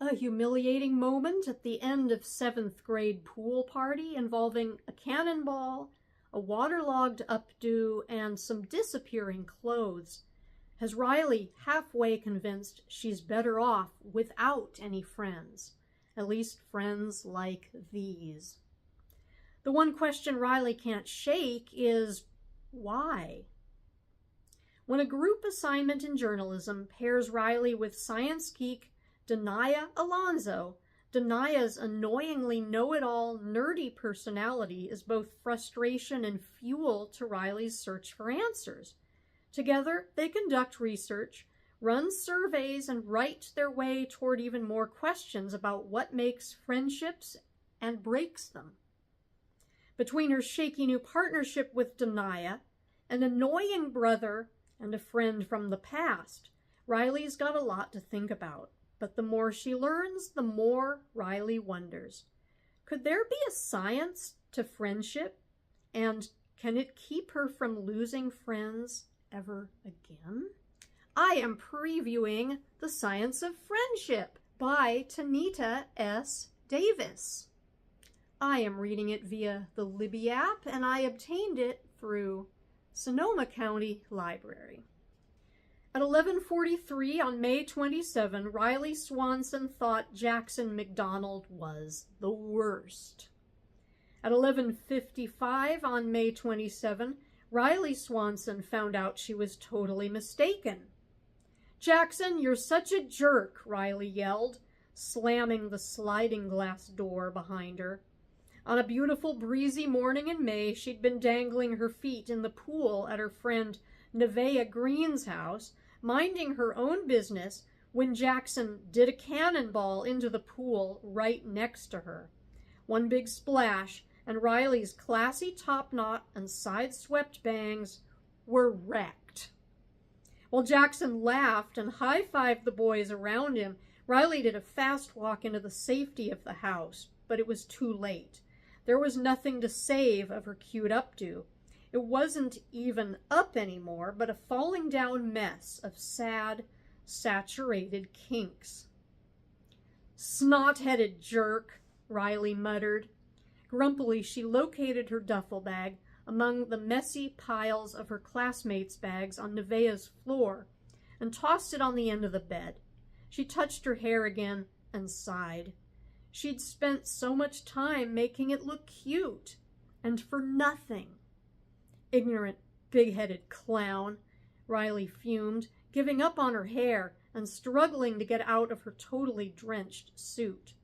A humiliating moment at the end of 7th grade pool party involving a cannonball, a waterlogged updo, and some disappearing clothes has Rylee halfway convinced she's better off without any friends, at least friends like these. The one question Rylee can't shake is, why? When a group assignment in journalism pairs Rylee with science geek DeNia Alonso, DeNia's annoyingly know-it-all, nerdy personality is both frustration and fuel to Rylee's search for answers. Together, they conduct research, run surveys, and write their way toward even more questions about what makes friendships and breaks them. Between her shaky new partnership with DeNia, an annoying brother, and a friend from the past, Rylee's got a lot to think about. But the more she learns, the more Rylee wonders. Could there be a science to friendship? And can it keep her from losing friends ever again? I am previewing The Science of Friendship by Tanita S. Davis. I am reading it via the Libby app, and I obtained it through Sonoma County Library. At 11:43 on May 27, Rylee Swanson thought Jackson McDonald was the worst. At 11:55 on May 27, Rylee Swanson found out she was totally mistaken. "Jackson, you're such a jerk," Rylee yelled, slamming the sliding glass door behind her. On a beautiful breezy morning in May, she'd been dangling her feet in the pool at her friend Nevaeh Green's house, minding her own business, when Jackson did a cannonball into the pool right next to her. One big splash, and Rylee's classy top knot and side-swept bangs were wrecked. While Jackson laughed and high-fived the boys around him, Rylee did a fast walk into the safety of the house, but it was too late. There was nothing to save of her cute updo. It wasn't even up anymore, but a falling down mess of sad, saturated kinks. "Snot-headed jerk," Rylee muttered. Grumpily, she located her duffel bag among the messy piles of her classmates' bags on Nevaeh's floor and tossed it on the end of the bed. She touched her hair again and sighed. She'd spent so much time making it look cute, and for nothing. "Ignorant, big-headed clown," Rylee fumed, giving up on her hair and struggling to get out of her totally drenched suit.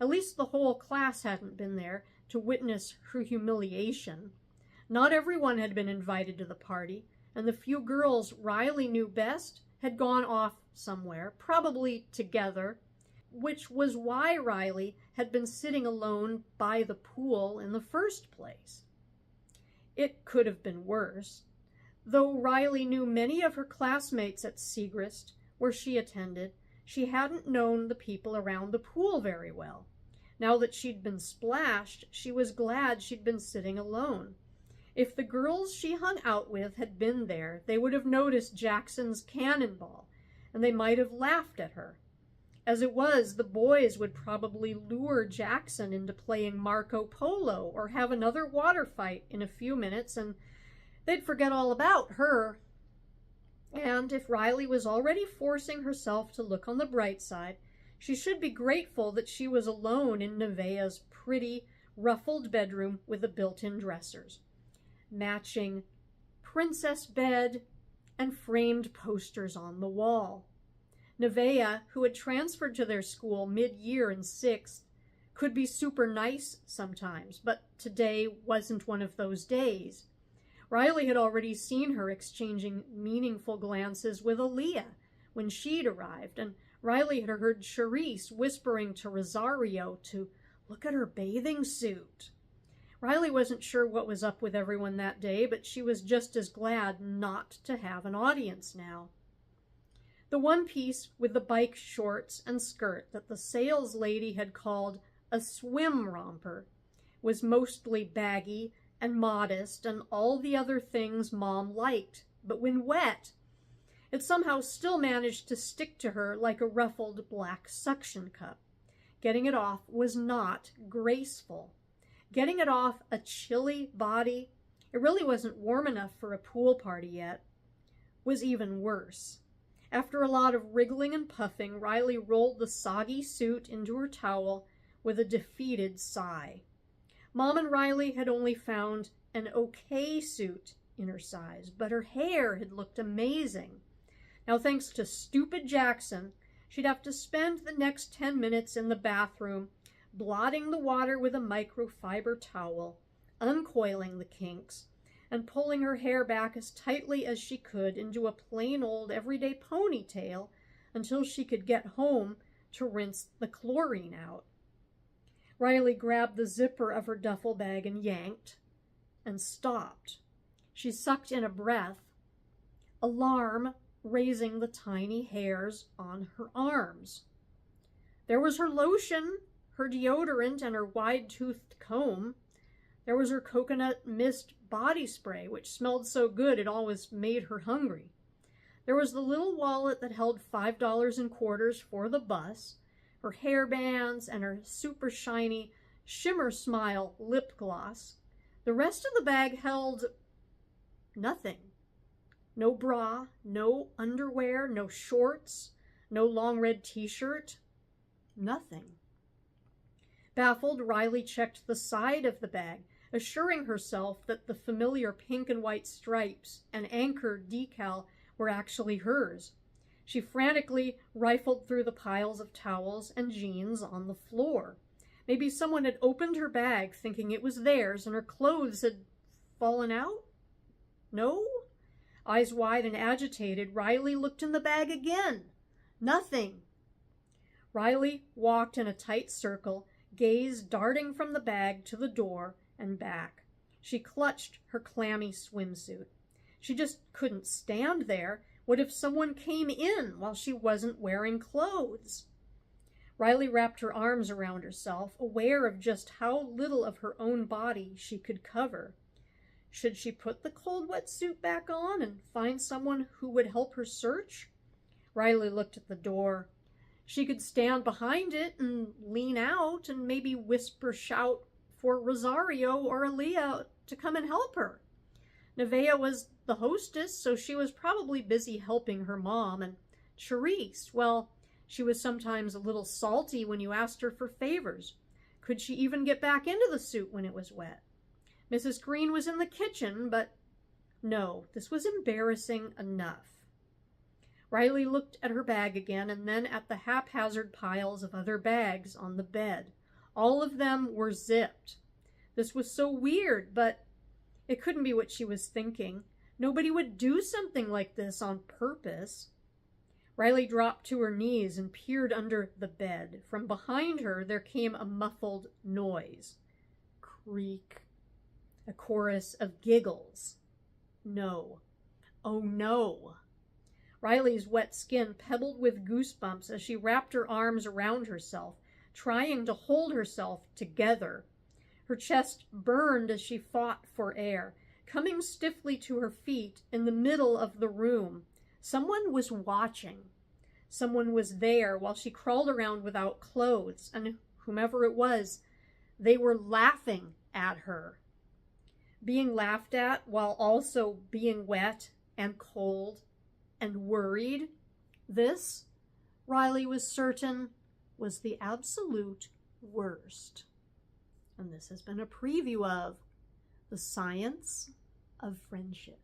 At least the whole class hadn't been there to witness her humiliation. Not everyone had been invited to the party, and the few girls Rylee knew best had gone off somewhere, probably together, which was why Rylee had been sitting alone by the pool in the first place. It could have been worse. Though Rylee knew many of her classmates at Segrist, where she attended, she hadn't known the people around the pool very well. Now that she'd been splashed, she was glad she'd been sitting alone. If the girls she hung out with had been there, they would have noticed Jackson's cannonball, and they might have laughed at her. As it was, the boys would probably lure Jackson into playing Marco Polo or have another water fight in a few minutes, and they'd forget all about her. And if Rylee was already forcing herself to look on the bright side, she should be grateful that she was alone in Nevaeh's pretty, ruffled bedroom with the built-in dressers, matching princess bed and framed posters on the wall. Nevaeh, who had transferred to their school mid-year in 6th, could be super nice sometimes, but today wasn't one of those days. Rylee had already seen her exchanging meaningful glances with Aaliyah when she'd arrived, and Rylee had heard Charisse whispering to Rosario to look at her bathing suit. Rylee wasn't sure what was up with everyone that day, but she was just as glad not to have an audience now. The one piece with the bike shorts and skirt that the sales lady had called a swim romper was mostly baggy and modest and all the other things Mom liked, but when wet, It somehow still managed to stick to her like a ruffled black suction cup. Getting it off was not graceful. Getting it off a chilly body, it really wasn't warm enough for a pool party yet, was even worse. After a lot of wriggling and puffing, Rylee rolled the soggy suit into her towel with a defeated sigh. Mom and Rylee had only found an okay suit in her size, but her hair had looked amazing. Now, thanks to stupid Jackson, she'd have to spend the next 10 minutes in the bathroom blotting the water with a microfiber towel, uncoiling the kinks, and pulling her hair back as tightly as she could into a plain old everyday ponytail until she could get home to rinse the chlorine out. Rylee grabbed the zipper of her duffel bag and yanked, and stopped. She sucked in a breath, alarm raising the tiny hairs on her arms. There was her lotion, her deodorant, and her wide-toothed comb. There was her coconut mist body spray, which smelled so good it always made her hungry. There was the little wallet that held $5 in quarters for the bus, her hair bands, and her super shiny Shimmer Smile lip gloss. The rest of the bag held nothing. No bra, no underwear, no shorts, no long red t-shirt, nothing. Baffled, Rylee checked the side of the bag, assuring herself that the familiar pink and white stripes and anchor decal were actually hers. She frantically rifled through the piles of towels and jeans on the floor. Maybe someone had opened her bag thinking it was theirs and her clothes had fallen out? No? Eyes wide and agitated, Rylee looked in the bag again. Nothing. Rylee walked in a tight circle, gaze darting from the bag to the door and back. She clutched her clammy swimsuit. She just couldn't stand there. What if someone came in while she wasn't wearing clothes? Rylee wrapped her arms around herself, aware of just how little of her own body she could cover. Should she put the cold wetsuit back on and find someone who would help her search? Rylee looked at the door. She could stand behind it and lean out and maybe whisper shout for Rosario or Aaliyah to come and help her. Nevaeh was the hostess, so she was probably busy helping her mom, and Charisse, well, she was sometimes a little salty when you asked her for favors. Could she even get back into the suit when it was wet? Mrs. Green was in the kitchen, but no, this was embarrassing enough. Rylee looked at her bag again and then at the haphazard piles of other bags on the bed. All of them were zipped. This was so weird, but it couldn't be what she was thinking. Nobody would do something like this on purpose. Rylee dropped to her knees and peered under the bed. From behind her, there came a muffled noise. Creak. A chorus of giggles. No. Oh no. Rylee's wet skin pebbled with goosebumps as she wrapped her arms around herself, trying to hold herself together. Her chest burned as she fought for air. Coming stiffly to her feet in the middle of the room, someone was watching. Someone was there while she crawled around without clothes, and whomever it was, they were laughing at her. Being laughed at while also being wet and cold and worried, this, Rylee was certain, was the absolute worst. And this has been a preview of The Science of Friendship.